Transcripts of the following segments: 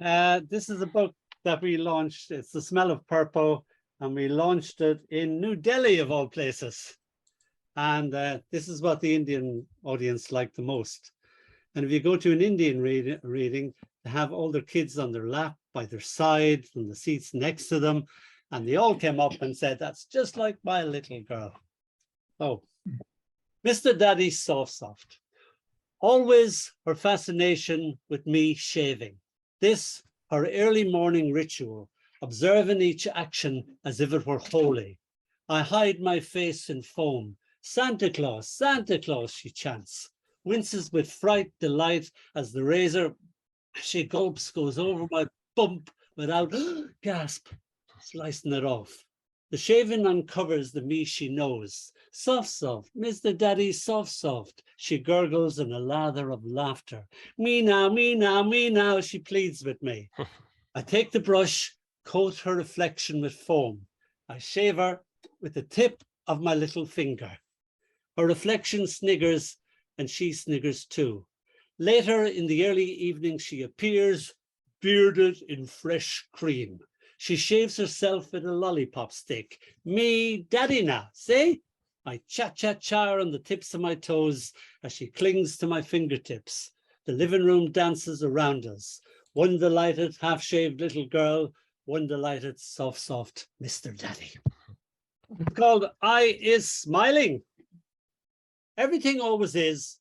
This is a book that we launched. It's The Smell of Purple, and we launched it in New Delhi, of all places. And this is what the Indian audience liked the most. And if you go to an Indian reading, they have all their kids on their lap, by their side, from the seats next to them. And they all came up and said, that's just like my little girl. Oh, Mr. Daddy Soft. Always her fascination with me shaving. This, her early morning ritual, observing each action as if it were holy. I hide my face in foam. Santa Claus, she chants. Winces with fright, delight, as the razor she gulps goes over my bump without gasp, slicing it off. The shaving uncovers the me she knows. Soft, Mr. Daddy soft. She gurgles in a lather of laughter. Me now, she pleads with me. I take the brush, coat her reflection with foam. I shave her with the tip of my little finger. Her reflection sniggers, and she sniggers too. Later in the early evening, she appears, bearded in fresh cream. She shaves herself with a lollipop stick. Me, Daddy now, see? I cha-cha-cha on the tips of my toes as she clings to my fingertips. The living room dances around us. One delighted, half-shaved little girl, one delighted, soft Mr. Daddy. It's called I Is Smiling. Everything always is,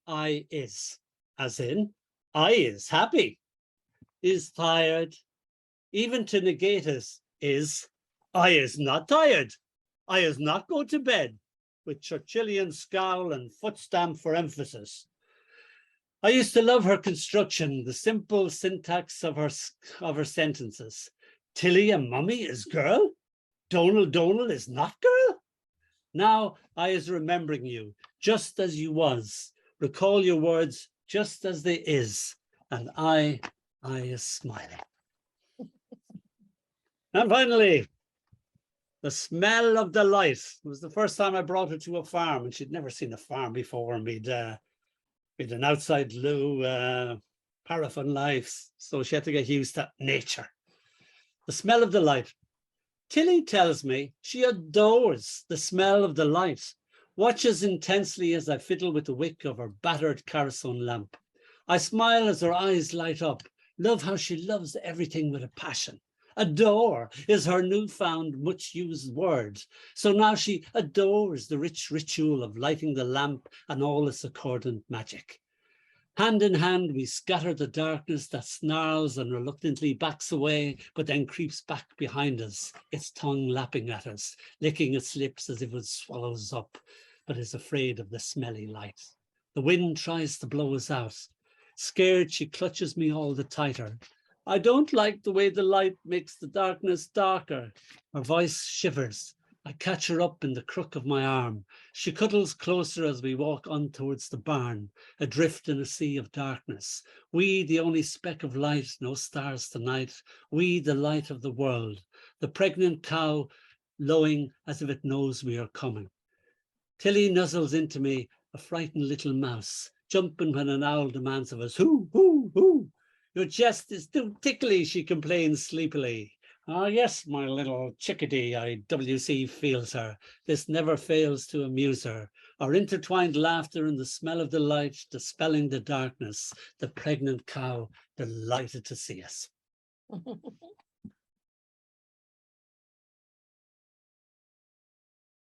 I is. As in, I is happy, is tired. Even to negate us is, I is not tired. I is not go to bed, with Churchillian scowl and foot stamp for emphasis. I used to love her construction, the simple syntax of her sentences. Tilly and Mummy is girl. Dónall is not girl. Now I is remembering you, just as you was. Recall your words just as they is, and I is smiling. And finally, The Smell of Delight. It was the first time I brought her to a farm, and she'd never seen a farm before. And we'd an outside loo, paraffin life, so she had to get used to nature. The Smell of Delight. Tilly tells me she adores the smell of delight, watches intensely as I fiddle with the wick of her battered kerosene lamp. I smile as her eyes light up, love how she loves everything with a passion. Adore is her newfound much-used word. So now she adores the rich ritual of lighting the lamp and all its accordant magic. Hand in hand, we scatter the darkness that snarls and reluctantly backs away, but then creeps back behind us, its tongue lapping at us, licking its lips as if it swallows up, but is afraid of the smelly light. The wind tries to blow us out. Scared, she clutches me all the tighter. I don't like the way the light makes the darkness darker. Her voice shivers. I catch her up in the crook of my arm. She cuddles closer as we walk on towards the barn, adrift in a sea of darkness. We, the only speck of light, no stars tonight. We, the light of the world. The pregnant cow lowing as if it knows we are coming. Tilly nuzzles into me, a frightened little mouse, jumping when an owl demands of us, hoo, hoo, hoo. Your chest is too tickly, she complains sleepily. Ah, yes, my little chickadee, IWC feels her. This never fails to amuse her. Our intertwined laughter and the smell of delight, dispelling the darkness, the pregnant cow delighted to see us.